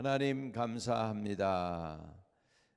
하나님 감사합니다.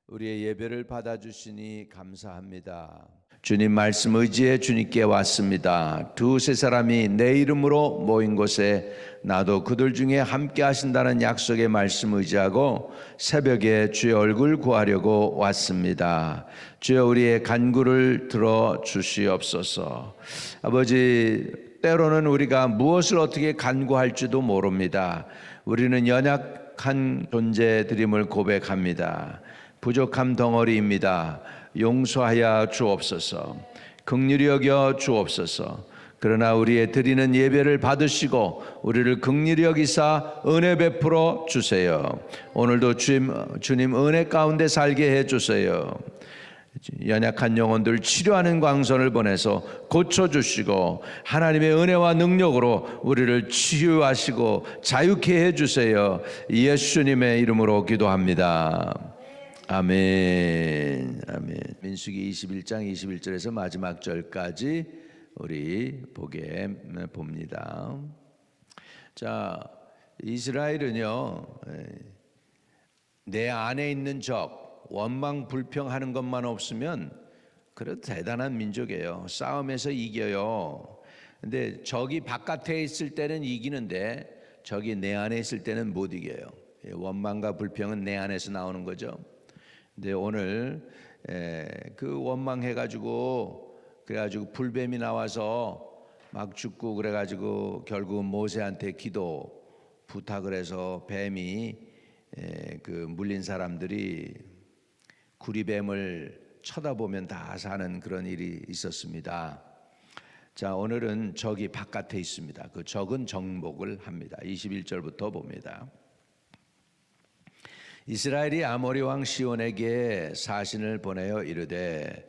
우리의 예배를 받아주시니 감사합니다. 주님 말씀 의지해 주님께 왔습니다. 두세 사람이 내 이름으로 모인 곳에 나도 그들 중에 함께 하신다는 약속의 말씀 의지하고 새벽에 주의 얼굴 구하려고 왔습니다. 주여 우리의 간구를 들어 주시옵소서. 아버지, 때로는 우리가 무엇을 어떻게 간구할지도 모릅니다. 우리는 연약한 존재들임을 고백합니다. 부족함 덩어리입니다. 용서하여 주옵소서. 긍휼히 여겨 주옵소서. 그러나 우리의 드리는 예배를 받으시고 우리를 긍휼히 여기사 은혜 베풀어 주세요. 오늘도 주님 은혜 가운데 살게 해 주세요. 연약한 영혼들 치료하는 광선을 보내서 고쳐주시고 하나님의 은혜와 능력으로 우리를 치유하시고 자유케 해주세요. 예수님의 이름으로 기도합니다. 아멘. 아멘. 민수기 21장 21절에서 마지막 절까지 우리 보게 봅니다. 자, 이스라엘은요, 내 안에 있는 적, 원망 불평하는 것만 없으면 그래도 대단한 민족이에요. 싸움에서 이겨요. 근데 적이 바깥에 있을 때는 이기는데 적이 내 안에 있을 때는 못 이겨요. 원망과 불평은 내 안에서 나오는 거죠. 근데 오늘 그 원망해가지고 그래가지고 불뱀이 나와서 막 죽고 그래가지고 결국은 모세한테 기도 부탁을 해서 뱀이 그 물린 사람들이 구리뱀을 쳐다보면 다 사는 그런 일이 있었습니다. 자, 오늘은 적이 바깥에 있습니다. 그 적은 정복을 합니다. 21절부터 봅니다. 이스라엘이 아모리 왕 시온에게 사신을 보내어 이르되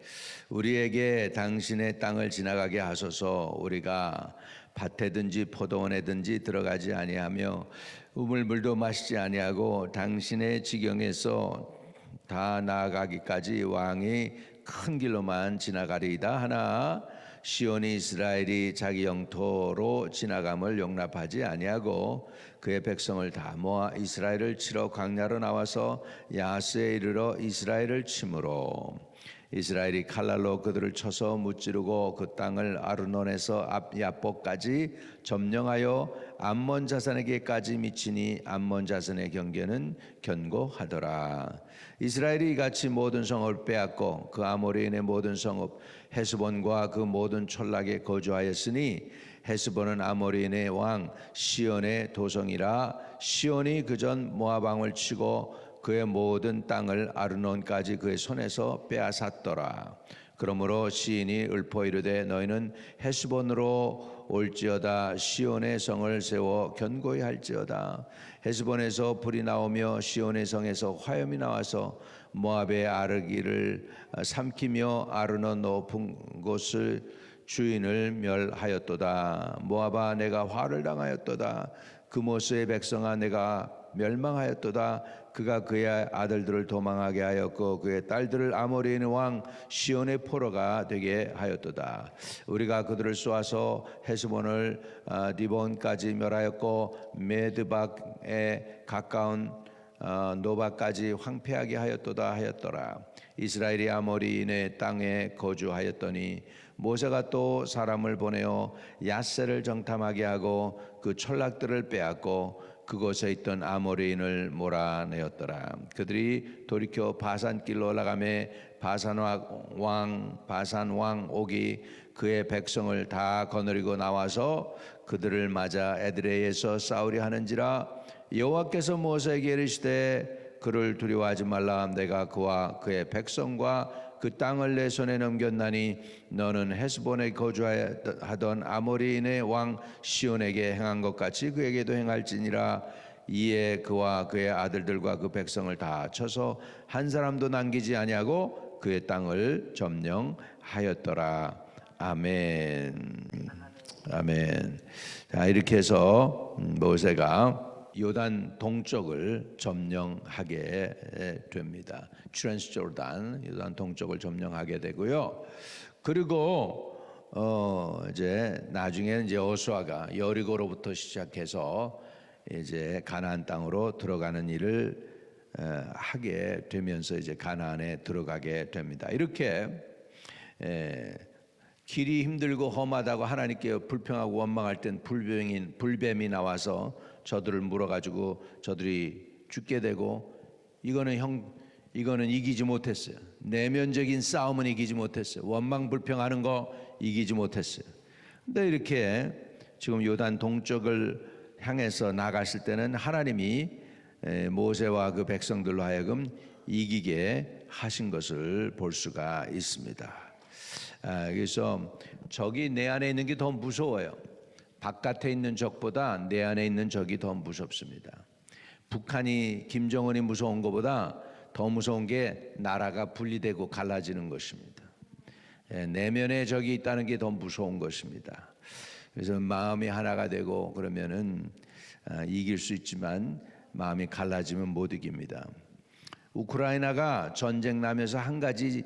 우리에게 당신의 땅을 지나가게 하소서. 우리가 밭에든지 포도원에든지 들어가지 아니하며 우물물도 마시지 아니하고 당신의 지경에서 다 나아가기까지 왕이 큰 길로만 지나가리이다 하나 시온이 이스라엘이 자기 영토로 지나감을 용납하지 아니하고 그의 백성을 다 모아 이스라엘을 치러 광야로 나와서 야스에 이르러 이스라엘을 치므로 이스라엘이 칼날로 그들을 쳐서 무찌르고 그 땅을 아르논에서 앞 야복까지 점령하여 암몬 자손에게까지 미치니 암몬 자손의 경계는 견고하더라. 이스라엘이 이같이 모든 성읍을 빼앗고 그 아모리인의 모든 성읍 헤스본과 그 모든 촌락에 거주하였으니 헤스본은 아모리인의 왕 시온의 도성이라. 시온이 그전 모압 왕을 치고 그의 모든 땅을 아르논까지 그의 손에서 빼앗았더라. 그러므로 시인이 읊어 이르되 너희는 헤스본으로 올지어다. 시온의 성을 세워 견고히 할지어다. 헤스본에서 불이 나오며 시온의 성에서 화염이 나와서 모압의 아르기를 삼키며 아르논 높은 곳을 주인을 멸하였도다. 모압아 내가 화를 당하였도다. 그모스의 백성아 내가 멸망하였도다. 그가 그의 아들들을 도망하게 하였고 그의 딸들을 아모리인 왕 시온의 포로가 되게 하였도다. 우리가 그들을 쏘아서 헤스본을 디본까지 멸하였고 메드박에 가까운 노바까지 황폐하게 하였도다 하였더라. 이스라엘이 아모리인의 땅에 거주하였더니 모세가 또 사람을 보내어 야세를 정탐하게 하고 그 촌락들을 빼앗고 그곳에 있던 아모리인을 몰아내었더라. 그들이 돌이켜 바산길로 올라가매 바산 왕 옥이 그의 백성을 다 거느리고 나와서 그들을 맞아 에드레이에서 싸우려 하는지라. 여호와께서 모세에게 이르시되 그를 두려워하지 말라. 내가 그와 그의 백성과 그 땅을 내 손에 넘겼나니 너는 헤스본에 거주하던 아모리인의 왕 시온에게 행한 것 같이 그에게도 행할지니라. 이에 그와 그의 아들들과 그 백성을 다 쳐서 한 사람도 남기지 아니하고 그의 땅을 점령하였더라. 아멘. 아멘. 자, 이렇게 해서 모세가 요단 동쪽을 점령하게 됩니다. 트랜스조단 요단 동쪽을 점령하게 되고요. 그리고 이제 나중에는 이제 여호수아가 여리고로부터 시작해서 이제 가나안 땅으로 들어가는 일을 하게 되면서 이제 가나안에 들어가게 됩니다. 이렇게 길이 힘들고 험하다고 하나님께 불평하고 원망할 땐 불뱀이 나와서 저들을 물어가지고 저들이 죽게 되고, 이거는 이기지 못했어요. 내면적인 싸움은 이기지 못했어요. 원망 불평하는 거 이기지 못했어요. 근데 이렇게 지금 요단 동쪽을 향해서 나갔을 때는 하나님이 모세와 그 백성들로 하여금 이기게 하신 것을 볼 수가 있습니다. 그래서 적이 내 안에 있는 게 더 무서워요. 바깥에 있는 적보다 내 안에 있는 적이 더 무섭습니다. 북한이 김정은이 무서운 것보다 더 무서운 게 나라가 분리되고 갈라지는 것입니다. 내면에 적이 있다는 게 더 무서운 것입니다. 그래서 마음이 하나가 되고 그러면은 이길 수 있지만 마음이 갈라지면 못 이깁니다. 우크라이나가 전쟁 나면서 한 가지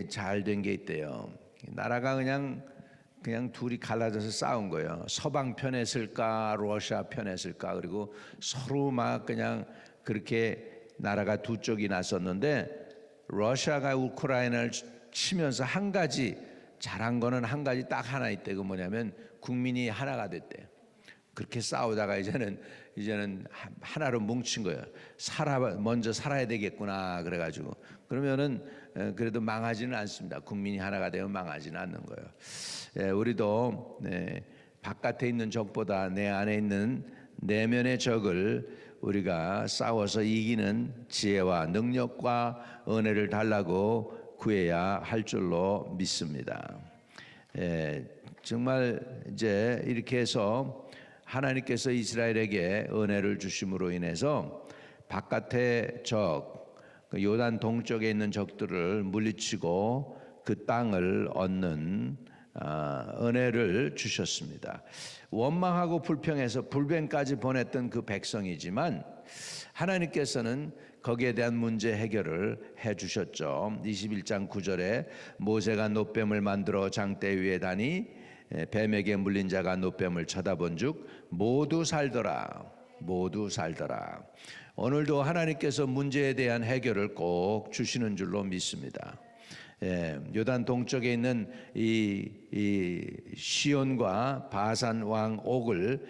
잘 된 게 있대요. 나라가 그냥 둘이 갈라져서 싸운 거예요. 서방 편에 쓸까 러시아 편에 쓸까, 그리고 서로 막 그냥 그렇게 나라가 두 쪽이 났었는데, 러시아가 우크라이나를 치면서 한 가지 잘한 거는 한 가지 딱 하나 있대. 그 뭐냐면 국민이 하나가 됐대요. 그렇게 싸우다가 이제는 하나로 뭉친 거예요. 먼저 살아야 되겠구나 그래가지고. 그러면은 그래도 망하지는 않습니다. 국민이 하나가 되면 망하지는 않는 거예요. 우리도 바깥에 있는 적보다 내 안에 있는 내면의 적을 우리가 싸워서 이기는 지혜와 능력과 은혜를 달라고 구해야 할 줄로 믿습니다. 정말 이제 이렇게 해서 하나님께서 이스라엘에게 은혜를 주심으로 인해서 바깥의 적, 요단 동쪽에 있는 적들을 물리치고 그 땅을 얻는 은혜를 주셨습니다. 원망하고 불평해서 불뱀까지 보냈던 그 백성이지만 하나님께서는 거기에 대한 문제 해결을 해주셨죠. 21장 9절에 모세가 놋뱀을 만들어 장대 위에 다니 뱀에게 물린 자가 놋뱀을 쳐다본즉 모두 살더라. 모두 살더라. 오늘도 하나님께서 문제에 대한 해결을 꼭 주시는 줄로 믿습니다. 요단 동쪽에 있는 이 시온과 바산 왕 옥을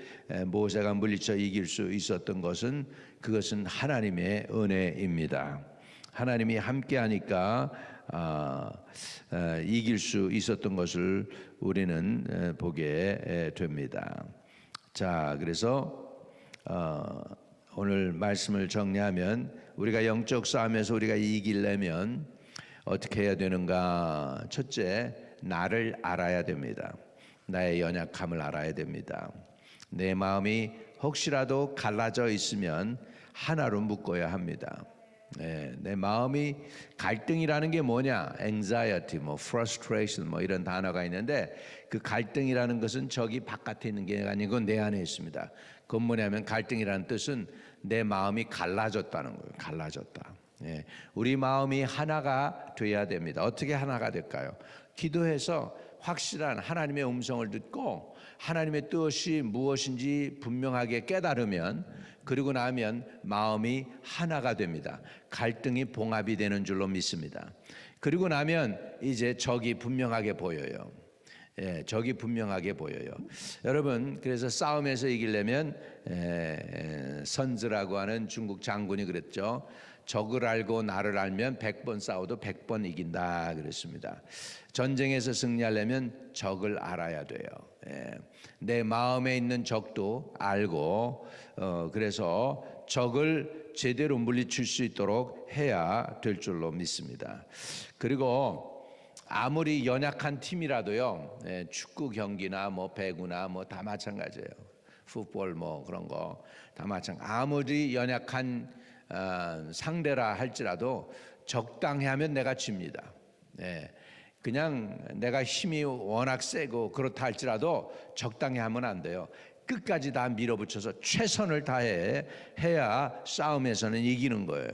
모세가 물리쳐 이길 수 있었던 것은 그것은 하나님의 은혜입니다. 하나님이 함께하니까 이길 수 있었던 것을 우리는 보게 됩니다. 자, 그래서 오늘 말씀을 정리하면 우리가 영적 싸움에서 우리가 이기려면 어떻게 해야 되는가? 첫째, 나를 알아야 됩니다. 나의 연약함을 알아야 됩니다. 내 마음이 혹시라도 갈라져 있으면 하나로 묶어야 합니다. 내 마음이 갈등이라는 게 뭐냐? anxiety, frustration, 이런 단어가 있는데 그 갈등이라는 것은 저기 바깥에 있는 게 아니고 내 안에 있습니다. 그건 뭐냐면 갈등이라는 뜻은 내 마음이 갈라졌다는 거예요. 갈라졌다. 우리 마음이 하나가 돼야 됩니다. 어떻게 하나가 될까요? 기도해서 확실한 하나님의 음성을 듣고 하나님의 뜻이 무엇인지 분명하게 깨달으면, 그리고 나면 마음이 하나가 됩니다. 갈등이 봉합이 되는 줄로 믿습니다. 그리고 나면 이제 적이 분명하게 보여요. 적이 분명하게 보여요. 여러분, 그래서 싸움에서 이기려면 선즈라고 하는 중국 장군이 그랬죠. 적을 알고 나를 알면 100번 싸워도 100번 이긴다 그랬습니다. 전쟁에서 승리하려면 적을 알아야 돼요. 내 마음에 있는 적도 알고 그래서 적을 제대로 물리칠 수 있도록 해야 될 줄로 믿습니다. 그리고 아무리 연약한 팀이라도요, 축구 경기나 배구나 다 마찬가지예요. 풋볼 그런 거 다 마찬가지. 아무리 연약한 상대라 할지라도 적당히 하면 내가 집니다. 그냥 내가 힘이 워낙 세고 그렇다 할지라도 적당히 하면 안 돼요. 끝까지 다 밀어붙여서 최선을 다해야 싸움에서는 이기는 거예요.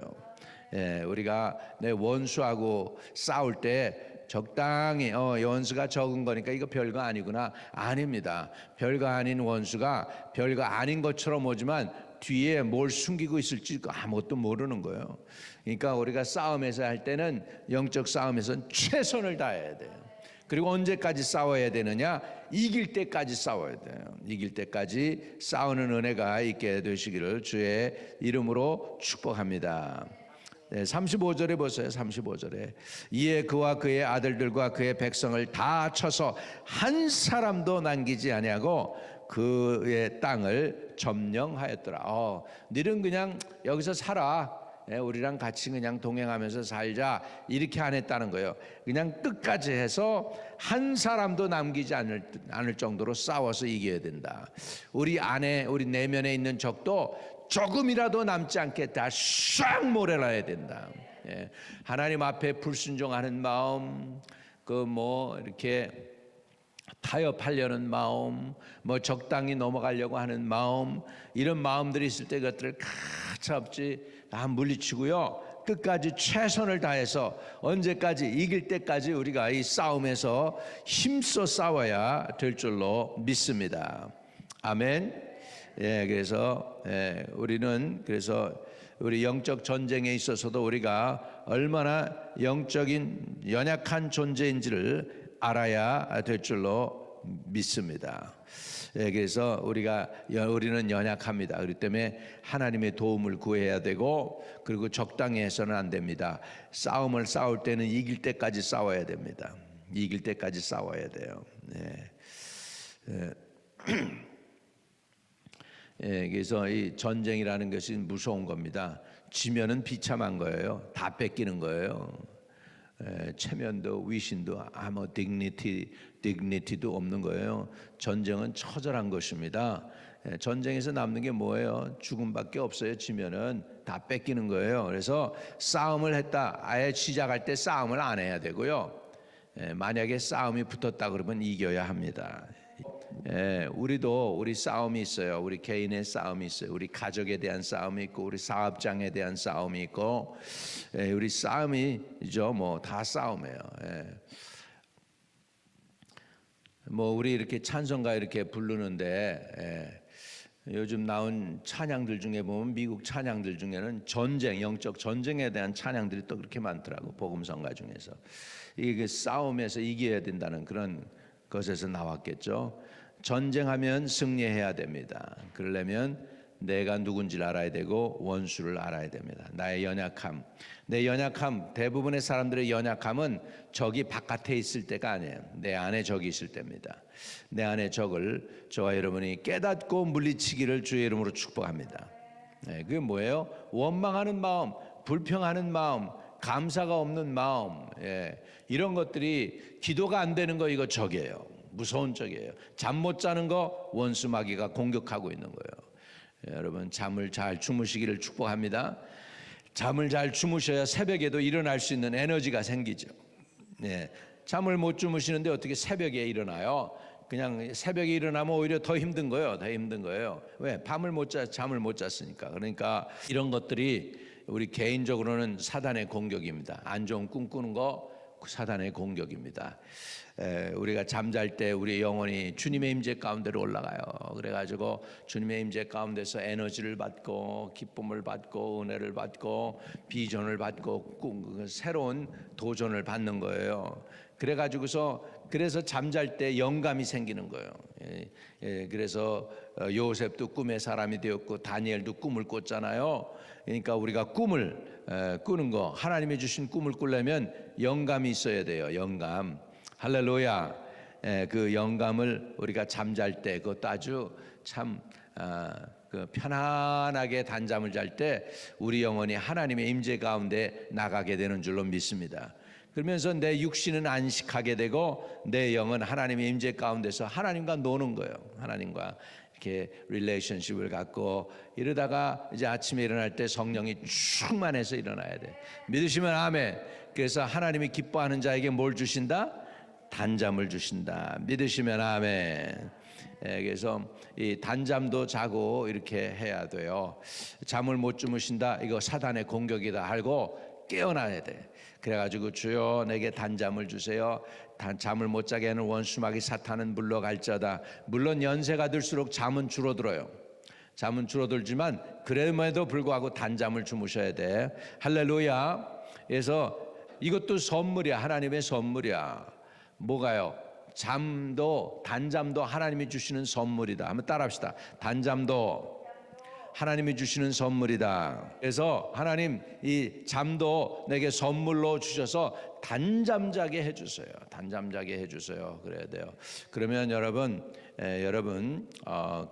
우리가 내 원수하고 싸울 때 적당히 원수가 적은 거니까 이거 별거 아니구나. 아닙니다. 별거 아닌 원수가 별거 아닌 것처럼 오지만 뒤에 뭘 숨기고 있을지 아무것도 모르는 거예요. 그러니까 우리가 싸움에서 할 때는 영적 싸움에서는 최선을 다해야 돼요. 그리고 언제까지 싸워야 되느냐? 이길 때까지 싸워야 돼요. 이길 때까지 싸우는 은혜가 있게 되시기를 주의 이름으로 축복합니다. 35절에 보세요. 35절에 이에 그와 그의 아들들과 그의 백성을 다 쳐서 한 사람도 남기지 아니하고 그의 땅을 점령하였더라. 너희는 그냥 여기서 살아. 우리랑 같이 그냥 동행하면서 살자. 이렇게 안 했다는 거예요. 그냥 끝까지 해서 한 사람도 남기지 않을 정도로 싸워서 이겨야 된다. 우리 안에 우리 내면에 있는 적도 조금이라도 남지 않게 다 싹 몰아놔야 된다. 하나님 앞에 불순종하는 마음, 이렇게 타협하려는 마음, 적당히 넘어가려고 하는 마음, 이런 마음들이 있을 때 그것들을 가차없이 다 물리치고요. 끝까지 최선을 다해서 언제까지 이길 때까지 우리가 이 싸움에서 힘써 싸워야 될 줄로 믿습니다. 아멘. 그래서 우리 영적 전쟁에 있어서도 우리가 얼마나 영적인 연약한 존재인지를 알아야 될 줄로 믿습니다. 그래서 우리는 연약합니다. 그렇기 때문에 하나님의 도움을 구해야 되고, 그리고 적당히 해서는 안 됩니다. 싸움을 싸울 때는 이길 때까지 싸워야 됩니다. 이길 때까지 싸워야 돼요. 그래서 이 전쟁이라는 것이 무서운 겁니다. 지면은 비참한 거예요. 다 뺏기는 거예요. 체면도 위신도 아무 dignity도 없는 거예요. 전쟁은 처절한 것입니다. 전쟁에서 남는 게 뭐예요? 죽음밖에 없어요. 지면은 다 뺏기는 거예요. 그래서 싸움을 했다, 아예 시작할 때 싸움을 안 해야 되고요. 만약에 싸움이 붙었다 그러면 이겨야 합니다. 우리 싸움이 있어요. 우리 개인의 싸움이 있어요. 우리 가족에 대한 싸움이 있고, 우리 사업장에 대한 싸움이 있고, 우리 싸움이죠. 다 싸움이에요. 우리 이렇게 찬송가 이렇게 부르는데, 요즘 나온 찬양들 중에 보면 미국 찬양들 중에는 영적 전쟁에 대한 찬양들이 또 그렇게 많더라고. 복음성가 중에서 이게 싸움에서 이겨야 된다는 그런 것에서 나왔겠죠. 전쟁하면 승리해야 됩니다. 그러려면 내가 누군지를 알아야 되고 원수를 알아야 됩니다. 나의 연약함, 내 연약함, 대부분의 사람들의 연약함은 적이 바깥에 있을 때가 아니에요. 내 안에 적이 있을 때입니다. 내 안에 적을 저와 여러분이 깨닫고 물리치기를 주의 이름으로 축복합니다. 그게 뭐예요? 원망하는 마음, 불평하는 마음, 감사가 없는 마음, 이런 것들이 기도가 안 되는 거, 이거 적이에요. 무서운 적이에요. 잠 못 자는 거 원수 마귀가 공격하고 있는 거예요. 여러분, 잠을 잘 주무시기를 축복합니다. 잠을 잘 주무셔야 새벽에도 일어날 수 있는 에너지가 생기죠. 잠을 못 주무시는데 어떻게 새벽에 일어나요? 그냥 새벽에 일어나면 오히려 더 힘든 거예요. 왜? 잠을 못 잤으니까. 그러니까 이런 것들이 우리 개인적으로는 사단의 공격입니다. 안 좋은 꿈 꾸는 거 사단의 공격입니다. 우리가 잠잘 때 우리 영혼이 주님의 임재 가운데로 올라가요. 그래가지고 주님의 임재 가운데서 에너지를 받고 기쁨을 받고 은혜를 받고 비전을 받고 새로운 도전을 받는 거예요. 그래서 잠잘 때 영감이 생기는 거예요. 그래서 요셉도 꿈의 사람이 되었고 다니엘도 꿈을 꿨잖아요. 그러니까 우리가 꿈을 꾸는 거, 하나님이 주신 꿈을 꾸려면 영감이 있어야 돼요. 영감. 할렐루야. 그 영감을 우리가 잠잘 때, 그것도 아주 참 편안하게 단잠을 잘 때 우리 영혼이 하나님의 임재 가운데 나가게 되는 줄로 믿습니다. 그러면서 내 육신은 안식하게 되고 내 영은 하나님의 임재 가운데서 하나님과 노는 거예요. 하나님과 이렇게 릴레이션십을 갖고 이러다가 이제 아침에 일어날 때 성령이 충만해서 일어나야 돼. 믿으시면 아멘. 그래서 하나님이 기뻐하는 자에게 뭘 주신다? 단잠을 주신다. 믿으시면 아멘. 그래서 이 단잠도 자고 이렇게 해야 돼요. 잠을 못 주무신다, 이거 사단의 공격이다 알고 깨어나야 돼. 그래가지고 주여 내게 단잠을 주세요. 잠을 못 자게 하는 원수마귀 사탄은 물러갈지어다. 물론 연세가 들수록 잠은 줄어들어요. 잠은 줄어들지만 그럼에도 불구하고 단잠을 주무셔야 돼. 할렐루야. 그래서 이것도 선물이야. 하나님의 선물이야. 뭐가요? 단잠도 하나님이 주시는 선물이다. 한번 따라합시다. 단잠도 하나님이 주시는 선물이다. 그래서 하나님 이 잠도 내게 선물로 주셔서 단잠 자게 해주세요. 단잠 자게 해주세요. 그래야 돼요. 그러면 여러분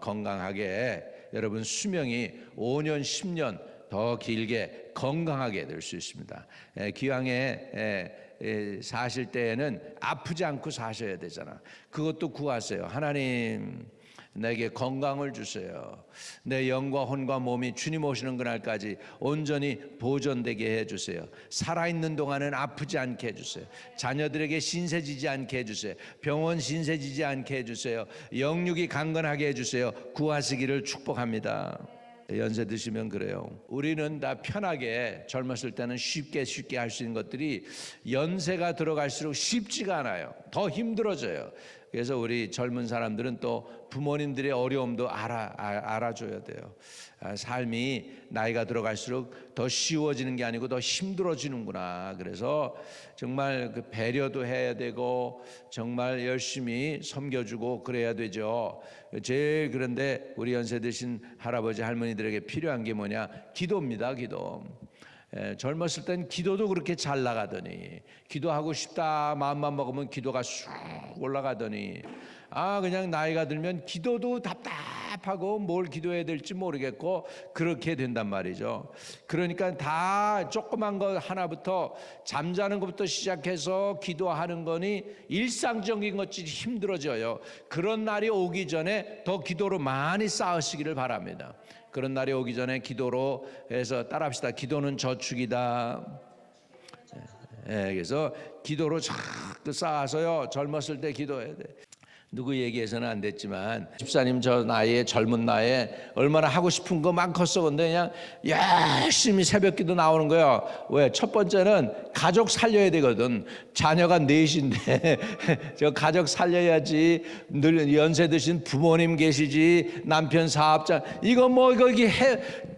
건강하게, 여러분 수명이 5년 10년 더 길게 건강하게 될 수 있습니다. 기왕에 사실 때에는 아프지 않고 사셔야 되잖아. 그것도 구하세요. 하나님 내게 건강을 주세요. 내 영과 혼과 몸이 주님 오시는 그날까지 온전히 보존되게 해주세요. 살아있는 동안은 아프지 않게 해주세요. 자녀들에게 신세지지 않게 해주세요. 병원 신세지지 않게 해주세요. 영육이 강건하게 해주세요. 구하시기를 축복합니다. 연세 드시면 그래요. 우리는 다 편하게 젊었을 때는 쉽게 할 수 있는 것들이 연세가 들어갈수록 쉽지가 않아요. 더 힘들어져요. 그래서 우리 젊은 사람들은 또 부모님들의 어려움도 알아줘야 돼요. 삶이 나이가 들어갈수록 더 쉬워지는 게 아니고 더 힘들어지는구나. 그래서 정말 그 배려도 해야 되고 정말 열심히 섬겨주고 그래야 되죠. 제일 그런데 우리 연세 드신 할아버지 할머니들에게 필요한 게 뭐냐? 기도입니다. 기도. 젊었을 땐 기도도 그렇게 잘 나가더니, 기도하고 싶다 마음만 먹으면 기도가 쑥 올라가더니, 그냥 나이가 들면 기도도 답답하고 뭘 기도해야 될지 모르겠고 그렇게 된단 말이죠. 그러니까 다 조그만 거 하나부터 잠자는 것부터 시작해서 기도하는 거니 일상적인 것이 힘들어져요. 그런 날이 오기 전에 더 기도로 많이 쌓으시기를 바랍니다. 그런 날이 오기 전에 기도로 해서 따라합시다. 기도는 저축이다. 그래서 기도로 자꾸 쌓아서요. 젊었을 때 기도해야 돼. 누구 얘기해서는 안 됐지만 집사님 저 나이에 젊은 나이에 얼마나 하고 싶은 거 많겠어. 근데 그냥 열심히 새벽기도 나오는 거야. 왜? 첫 번째는 가족 살려야 되거든. 자녀가 넷인데 저 가족 살려야지. 늘 연세 드신 부모님 계시지, 남편 사업자, 이거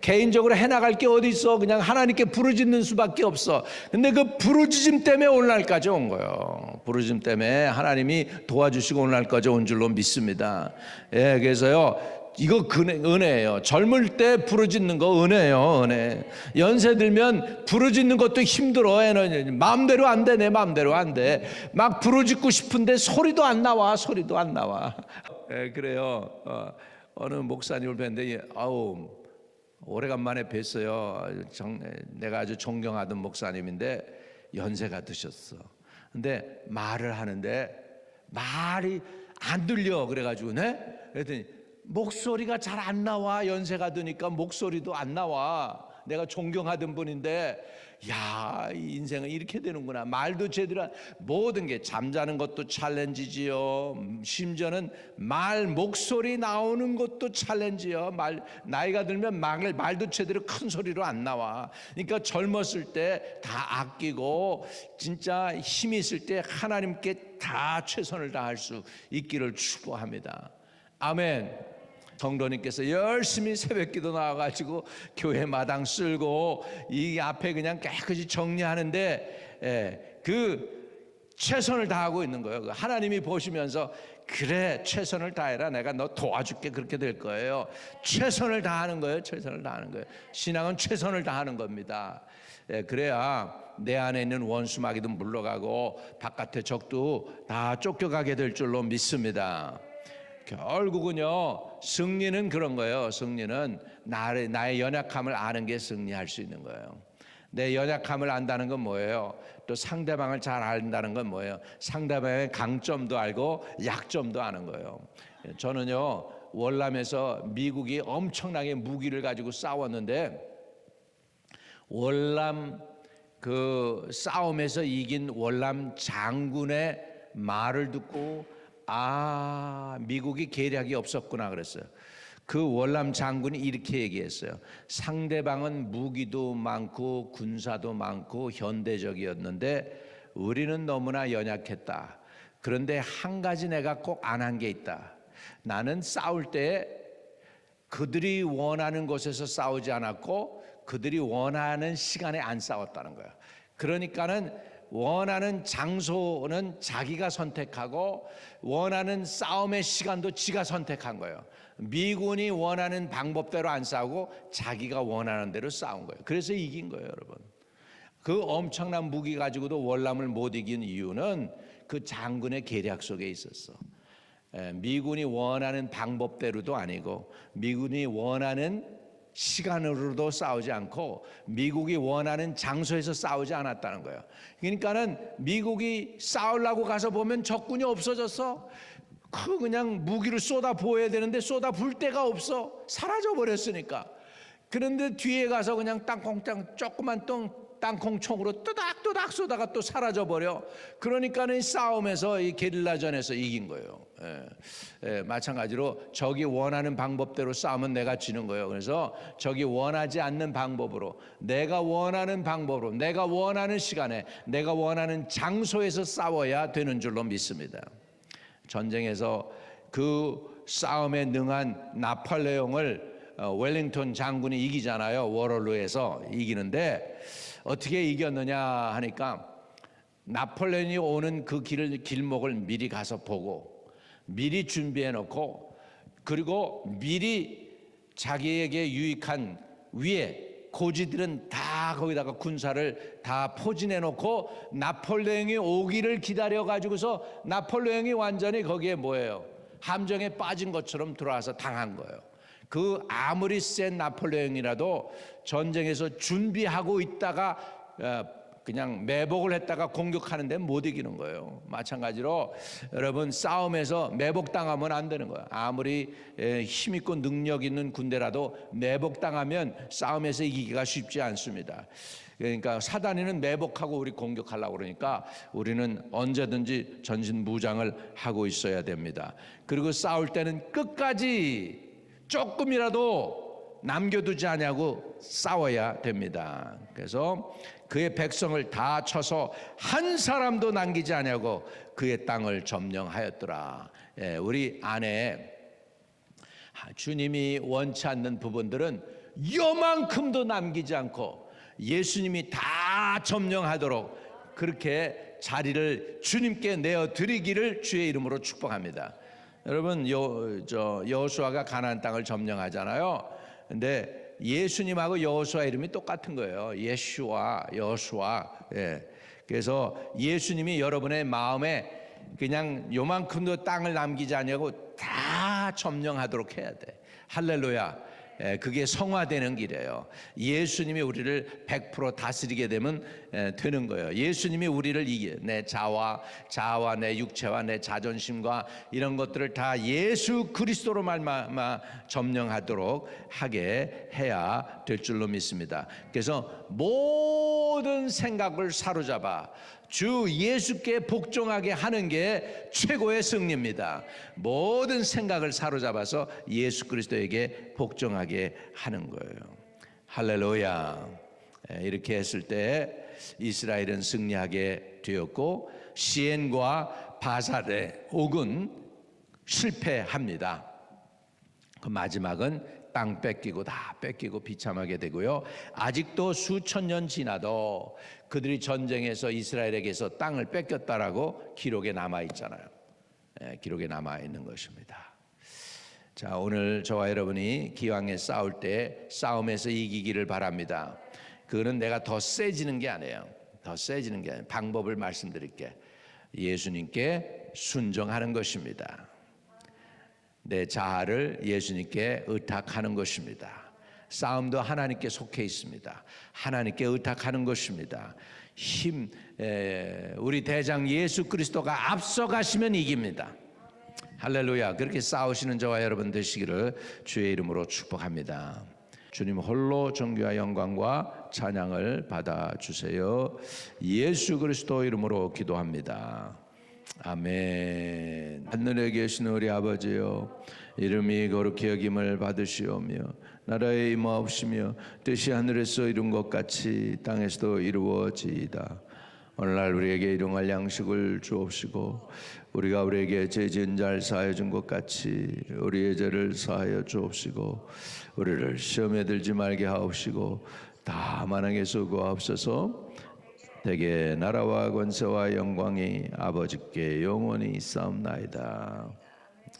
개인적으로 해나갈 게 어디 있어. 그냥 하나님께 부르짖는 수밖에 없어. 근데 그 부르짖음 때문에 오늘날까지 온 거예요. 부르짖음 때문에 하나님이 도와주시고 오늘날까지 온 줄로 믿습니다. 그래서요, 이거 은혜예요. 젊을 때 부르짖는 거 은혜예요. 은혜. 연세 들면 부르짖는 것도 힘들어. 마음대로 안 돼. 내 마음대로 안 돼. 막 부르짖고 싶은데 소리도 안 나와. 그래요. 어느 목사님을 뵀는데 오래간만에 뵀어요. 내가 아주 존경하던 목사님인데 연세가 드셨어. 근데 말을 하는데 말이 안 들려. 그래가지고 그랬더니 목소리가 잘 안 나와. 연세가 드니까 목소리도 안 나와. 내가 존경하던 분인데, 야, 이 인생은 이렇게 되는구나. 말도 제대로, 모든 게 잠자는 것도 챌린지지요. 심지어는 목소리 나오는 것도 챌린지요. 나이가 들면 말도 제대로 큰 소리로 안 나와. 그러니까 젊었을 때 다 아끼고 진짜 힘이 있을 때 하나님께 다 최선을 다할 수 있기를 축복합니다. 아멘. 성도님께서 열심히 새벽기도 나와가지고 교회 마당 쓸고 이 앞에 그냥 깨끗이 정리하는데 그 최선을 다하고 있는 거예요. 하나님이 보시면서 그래, 최선을 다해라. 내가 너 도와줄게. 그렇게 될 거예요. 최선을 다하는 거예요. 최선을 다하는 거예요. 신앙은 최선을 다하는 겁니다. 그래야 내 안에 있는 원수마귀도 물러가고 바깥의 적도 다 쫓겨가게 될 줄로 믿습니다. 결국은요, 승리는 그런 거예요. 승리는 나의 연약함을 아는 게 승리할 수 있는 거예요. 내 연약함을 안다는 건 뭐예요? 또 상대방을 잘 안다는 건 뭐예요? 상대방의 강점도 알고 약점도 아는 거예요. 저는요, 월남에서 미국이 엄청나게 무기를 가지고 싸웠는데, 월남 그 싸움에서 이긴 월남 장군의 말을 듣고 미국이 계략이 없었구나 그랬어요. 그 월남 장군이 이렇게 얘기했어요. 상대방은 무기도 많고 군사도 많고 현대적이었는데 우리는 너무나 연약했다. 그런데 한 가지 내가 꼭 안 한 게 있다. 나는 싸울 때 그들이 원하는 곳에서 싸우지 않았고 그들이 원하는 시간에 안 싸웠다는 거예요. 그러니까는 원하는 장소는 자기가 선택하고 원하는 싸움의 시간도 지가 선택한 거예요. 미군이 원하는 방법대로 안 싸우고 자기가 원하는 대로 싸운 거예요. 그래서 이긴 거예요, 여러분. 그 엄청난 무기 가지고도 월남을 못 이긴 이유는 그 장군의 계략 속에 있었어. 미군이 원하는 방법대로도 아니고 미군이 원하는 시간으로도 싸우지 않고 미국이 원하는 장소에서 싸우지 않았다는 거예요. 그러니까는 미국이 싸우려고 가서 보면 적군이 없어졌어. 그냥 무기를 쏟아 부어야 되는데 쏟아 부을 데가 없어. 사라져 버렸으니까. 그런데 뒤에 가서 그냥 조그만 땅콩총으로 또닥또닥 쏘다가 또 사라져 버려. 그러니까는 싸움에서 이 게릴라전에서 이긴 거예요. 마찬가지로 적이 원하는 방법대로 싸우면 내가 지는 거예요. 그래서 적이 원하지 않는 방법으로, 내가 원하는 방법으로, 내가 원하는 시간에, 내가 원하는 장소에서 싸워야 되는 줄로 믿습니다. 전쟁에서 그 싸움에 능한 나폴레옹을 웰링턴 장군이 이기잖아요. 워럴루에서 이기는데 어떻게 이겼느냐 하니까 나폴레옹이 오는 그 길목을 미리 가서 보고 미리 준비해 놓고 그리고 미리 자기에게 유익한 위에 고지들은 다 거기다가 군사를 다 포진해 놓고 나폴레옹이 오기를 기다려 가지고서 나폴레옹이 완전히 거기에 뭐예요? 함정에 빠진 것처럼 들어와서 당한 거예요. 그 아무리 센 나폴레옹이라도 전쟁에서 준비하고 있다가 그냥 매복을 했다가 공격하는데 못 이기는 거예요. 마찬가지로 여러분 싸움에서 매복당하면 안 되는 거예요. 아무리 힘있고 능력 있는 군대라도 매복당하면 싸움에서 이기기가 쉽지 않습니다. 그러니까 사단이는 매복하고 우리 공격하려고 그러니까 우리는 언제든지 전신무장을 하고 있어야 됩니다. 그리고 싸울 때는 끝까지 조금이라도 남겨두지 않냐고 싸워야 됩니다. 그래서 그의 백성을 다 쳐서 한 사람도 남기지 않냐고 그의 땅을 점령하였더라. 우리 안에 주님이 원치 않는 부분들은 요만큼도 남기지 않고 예수님이 다 점령하도록 그렇게 자리를 주님께 내어드리기를 주의 이름으로 축복합니다. 여러분 여호수아가 가나안 땅을 점령하잖아요. 근데 예수님하고 여호수아 이름이 똑같은 거예요. 예슈아, 여호수아. 그래서 예수님이 여러분의 마음에 그냥 요만큼도 땅을 남기지 않냐고 다 점령하도록 해야 돼. 할렐루야. 그게 성화되는 길이에요. 예수님이 우리를 100% 다스리게 되면 되는 거예요. 예수님이 우리를 내 자아와 내 육체와 내 자존심과 이런 것들을 다 예수 그리스도로 말미암아 점령하도록 하게 해야 될 줄로 믿습니다. 그래서 모든 생각을 사로잡아 주 예수께 복종하게 하는 게 최고의 승리입니다. 모든 생각을 사로잡아서 예수 그리스도에게 복종하게 하는 거예요. 할렐루야. 이렇게 했을 때 이스라엘은 승리하게 되었고 시엔과 바살의 옥은 실패합니다. 그 마지막은 땅 뺏기고 다 뺏기고 비참하게 되고요. 아직도 수천 년 지나도 그들이 전쟁에서 이스라엘에게서 땅을 뺏겼다라고 기록에 남아 있잖아요. 기록에 남아 있는 것입니다. 자, 오늘 저와 여러분이 기왕에 싸울 때 싸움에서 이기기를 바랍니다. 그거는 내가 더 세지는 게 아니에요. 더 세지는 게 아니에요. 방법을 말씀드릴게. 예수님께 순종하는 것입니다. 내 자아를 예수님께 의탁하는 것입니다. 싸움도 하나님께 속해 있습니다. 하나님께 의탁하는 것입니다. 우리 대장 예수 그리스도가 앞서가시면 이깁니다. 할렐루야. 그렇게 싸우시는 저와 여러분 되시기를 주의 이름으로 축복합니다. 주님 홀로 존귀와 영광과 찬양을 받아주세요. 예수 그리스도 이름으로 기도합니다. 아멘. 하늘에 계신 우리 아버지여, 이름이 거룩히 여김을 받으시오며 나라에 임하옵시며 뜻이 하늘에서 이룬 것 같이 땅에서도 이루어지이다. 오늘날 우리에게 일용할 양식을 주옵시고 우리가 우리에게 죄 지은 자를 사하여 준 것 같이 우리의 죄를 사하여 주옵시고 우리를 시험에 들지 말게 하옵시고 다만 악에서 구하옵소서. 대개 나라와 권세와 영광이 아버지께 영원히 있사옵나이다.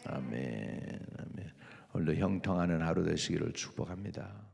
아멘. 아멘. 오늘도 형통하는 하루 되시기를 축복합니다.